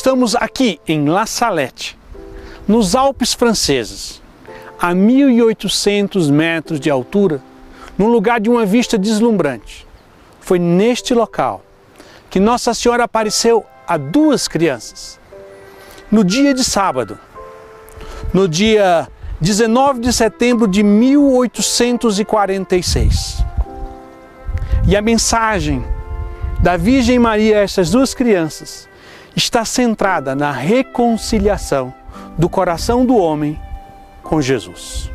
Estamos aqui em La Salette, nos Alpes franceses, a 1.800 metros de altura, num lugar de uma vista deslumbrante. Foi neste local que Nossa Senhora apareceu a duas crianças. No dia de sábado, no dia 19 de setembro de 1846. E a mensagem da Virgem Maria a essas duas crianças está centrada na reconciliação do coração do homem com Jesus.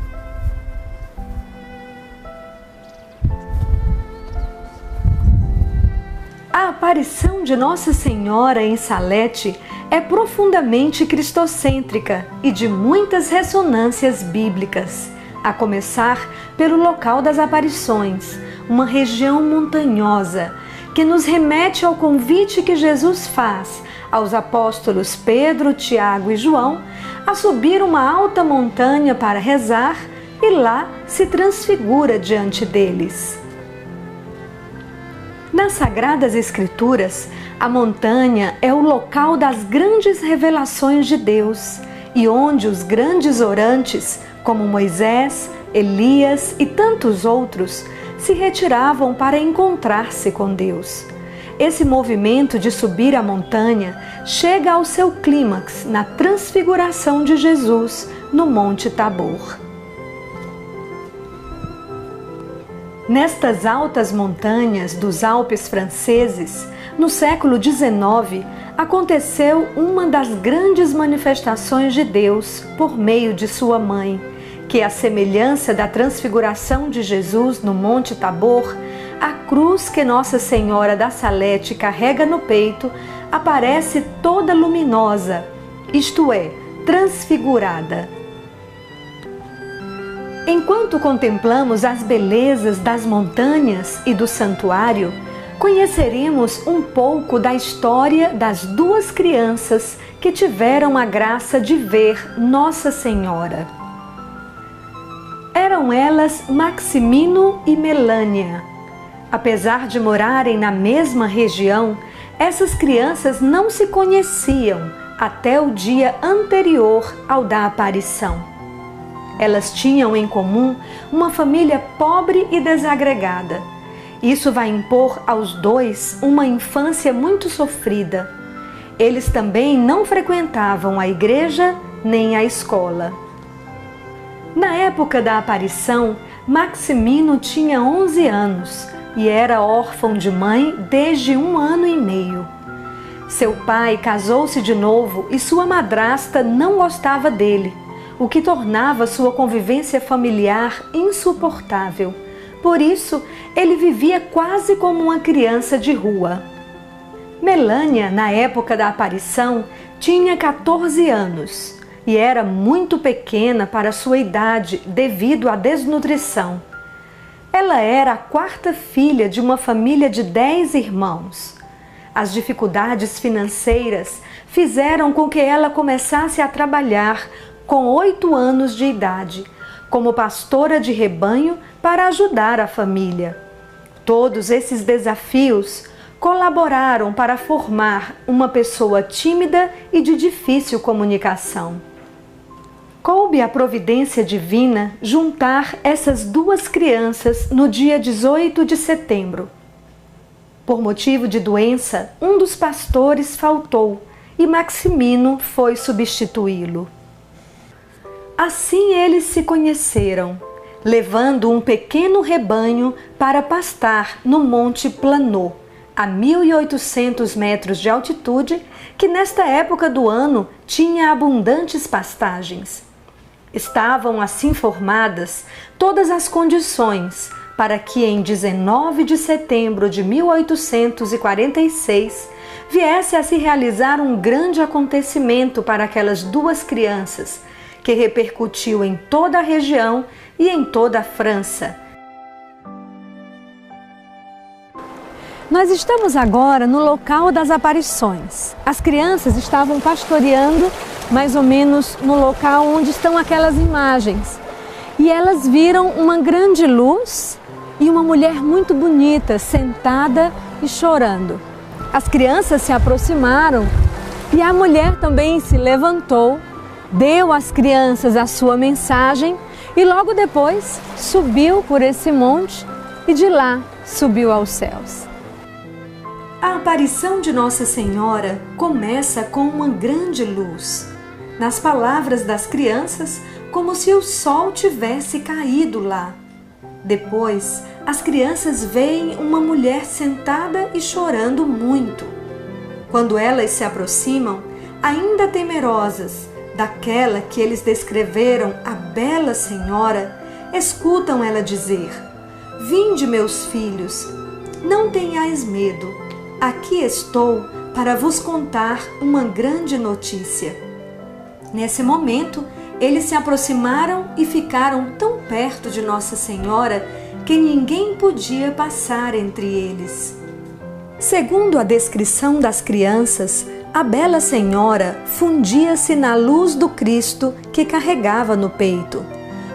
A aparição de Nossa Senhora em Salette é profundamente cristocêntrica e de muitas ressonâncias bíblicas, a começar pelo local das aparições, uma região montanhosa, que nos remete ao convite que Jesus faz aos apóstolos Pedro, Tiago e João a subir uma alta montanha para rezar e lá se transfigura diante deles. Nas Sagradas Escrituras, a montanha é o local das grandes revelações de Deus e onde os grandes orantes, como Moisés, Elias e tantos outros, se retiravam para encontrar-se com Deus. Esse movimento de subir a montanha chega ao seu clímax na transfiguração de Jesus no Monte Tabor. Nestas altas montanhas dos Alpes franceses, no século XIX, aconteceu uma das grandes manifestações de Deus por meio de sua mãe, que, à semelhança da transfiguração de Jesus no Monte Tabor, a cruz que Nossa Senhora da Salette carrega no peito aparece toda luminosa, isto é, transfigurada. Enquanto contemplamos as belezas das montanhas e do santuário, conheceremos um pouco da história das duas crianças que tiveram a graça de ver Nossa Senhora. Eram elas Maximino e Melânia. Apesar de morarem na mesma região, essas crianças não se conheciam até o dia anterior ao da aparição. Elas tinham em comum uma família pobre e desagregada. Isso vai impor aos dois uma infância muito sofrida. Eles também não frequentavam a igreja nem a escola. Na época da aparição, Maximino tinha 11 anos e era órfão de mãe desde 1 ano e meio. Seu pai casou-se de novo e sua madrasta não gostava dele, o que tornava sua convivência familiar insuportável. Por isso, ele vivia quase como uma criança de rua. Melânia, na época da aparição, tinha 14 anos e era muito pequena para sua idade devido à desnutrição. Ela era a 4ª filha de uma família de 10 irmãos. As dificuldades financeiras fizeram com que ela começasse a trabalhar com 8 anos de idade, como pastora de rebanho para ajudar a família. Todos esses desafios colaboraram para formar uma pessoa tímida e de difícil comunicação. Coube à providência divina juntar essas duas crianças no dia 18 de setembro. Por motivo de doença, um dos pastores faltou e Maximino foi substituí-lo. Assim eles se conheceram, levando um pequeno rebanho para pastar no Monte Planot, a 1.800 metros de altitude, que nesta época do ano tinha abundantes pastagens. Estavam assim formadas todas as condições para que em 19 de setembro de 1846 viesse a se realizar um grande acontecimento para aquelas duas crianças, que repercutiu em toda a região e em toda a França. Nós estamos agora no local das aparições. As crianças estavam pastoreando mais ou menos no local onde estão aquelas imagens. E elas viram uma grande luz e uma mulher muito bonita sentada e chorando. As crianças se aproximaram E a mulher também se levantou, deu às crianças a sua mensagem e logo depois subiu por esse monte e de lá subiu aos céus. A aparição de Nossa Senhora começa com uma grande luz. Nas palavras das crianças, como se o sol tivesse caído lá. Depois, as crianças veem uma mulher sentada e chorando muito. Quando elas se aproximam, ainda temerosas daquela que eles descreveram, a bela Senhora, escutam ela dizer: "Vinde, meus filhos, não tenhais medo. Aqui estou para vos contar uma grande notícia." Nesse momento, eles se aproximaram e ficaram tão perto de Nossa Senhora que ninguém podia passar entre eles. Segundo a descrição das crianças, a bela Senhora fundia-se na luz do Cristo que carregava no peito,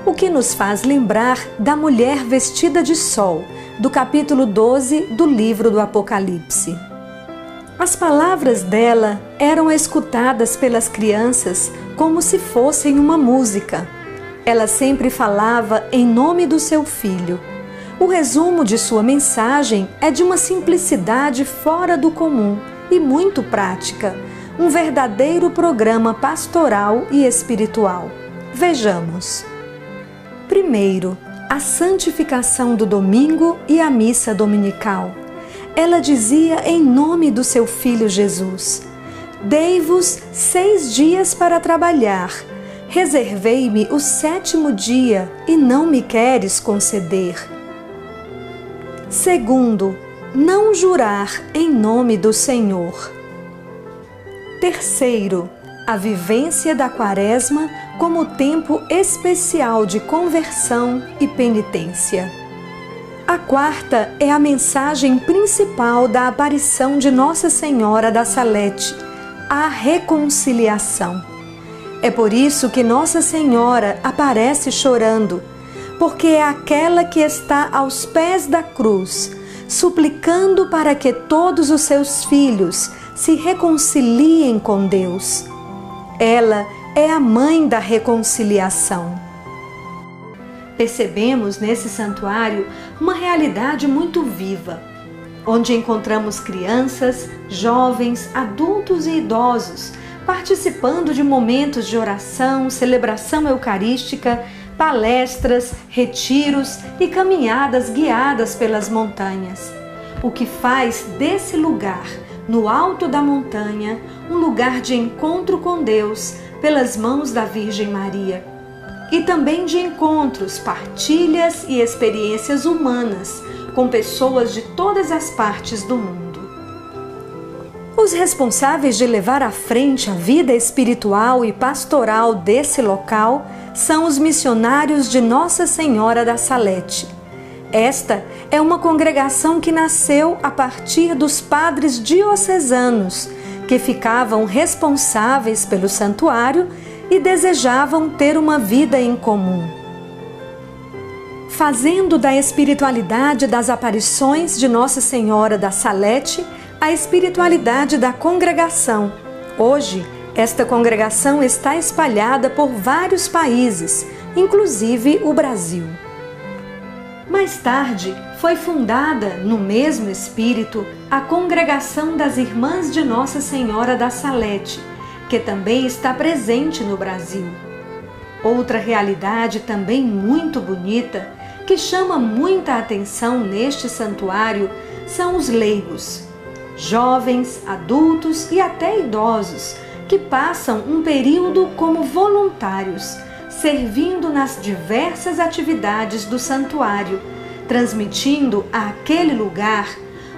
o que nos faz lembrar da mulher vestida de sol, do capítulo 12 do livro do Apocalipse. As palavras dela eram escutadas pelas crianças como se fossem uma música. Ela sempre falava em nome do seu filho. O resumo de sua mensagem é de uma simplicidade fora do comum e muito prática, um verdadeiro programa pastoral e espiritual. Vejamos. Primeiro, a santificação do domingo e a missa dominical. Ela dizia em nome do seu Filho Jesus: "Dei-vos 6 dias para trabalhar. Reservei-me o 7º dia e não me queres conceder." Segundo, não jurar em nome do Senhor. Terceiro, a vivência da Quaresma como tempo especial de conversão e penitência. A quarta é a mensagem principal da aparição de Nossa Senhora da Salete, a reconciliação. É por isso que Nossa Senhora aparece chorando, porque é aquela que está aos pés da cruz, suplicando para que todos os seus filhos se reconciliem com Deus. Ela é a mãe da reconciliação. Percebemos nesse santuário uma realidade muito viva, onde encontramos crianças, jovens, adultos e idosos participando de momentos de oração, celebração eucarística, palestras, retiros e caminhadas guiadas pelas montanhas, o que faz desse lugar, no alto da montanha, um lugar de encontro com Deus pelas mãos da Virgem Maria. E também de encontros, partilhas e experiências humanas com pessoas de todas as partes do mundo. Os responsáveis de levar à frente a vida espiritual e pastoral desse local são os missionários de Nossa Senhora da Salete. Esta é uma congregação que nasceu a partir dos padres diocesanos, que ficavam responsáveis pelo santuário e desejavam ter uma vida em comum. Fazendo da espiritualidade das aparições de Nossa Senhora da Salete a espiritualidade da congregação. Hoje, esta congregação está espalhada por vários países, inclusive o Brasil. Mais tarde, foi fundada, no mesmo espírito, a Congregação das Irmãs de Nossa Senhora da Salete, que também está presente no Brasil. Outra realidade também muito bonita, que chama muita atenção neste santuário, são os leigos, jovens, adultos e até idosos, que passam um período como voluntários, servindo nas diversas atividades do santuário, transmitindo àquele lugar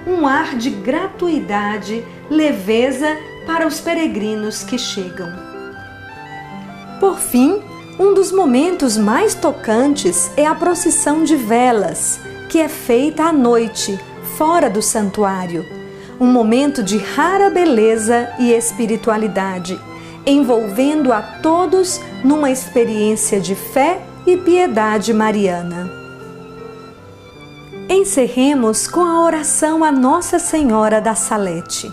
um ar de gratuidade, leveza para os peregrinos que chegam. Por fim, um dos momentos mais tocantes é a procissão de velas, que é feita à noite, fora do santuário. Um momento de rara beleza e espiritualidade, envolvendo a todos numa experiência de fé e piedade mariana. Encerremos com a oração a Nossa Senhora da Salete.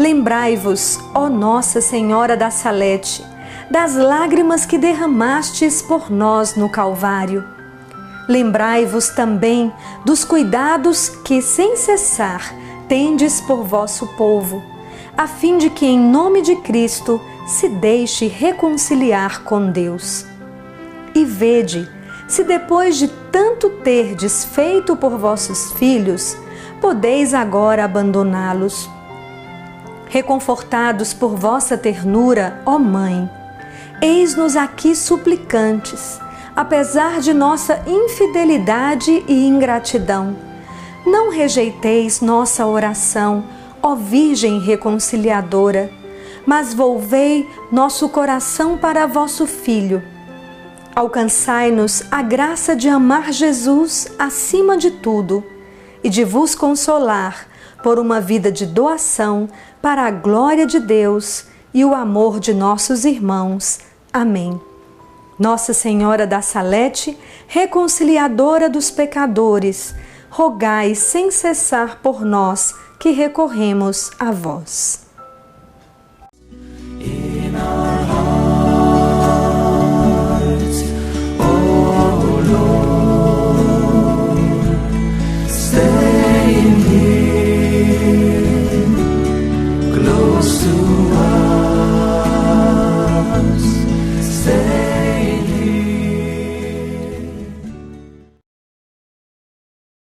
Lembrai-vos, ó Nossa Senhora da Salete, das lágrimas que derramastes por nós no Calvário. Lembrai-vos também dos cuidados que, sem cessar, tendes por vosso povo, a fim de que, em nome de Cristo, se deixe reconciliar com Deus. E vede, se depois de tanto terdes feito por vossos filhos, podeis agora abandoná-los. Reconfortados por vossa ternura, ó Mãe, eis-nos aqui suplicantes, apesar de nossa infidelidade e ingratidão. Não rejeiteis nossa oração, ó Virgem reconciliadora, mas volvei nosso coração para vosso Filho. Alcançai-nos a graça de amar Jesus acima de tudo e de vos consolar por uma vida de doação para a glória de Deus e o amor de nossos irmãos. Amém. Nossa Senhora da Salete, reconciliadora dos pecadores, rogai sem cessar por nós que recorremos a vós.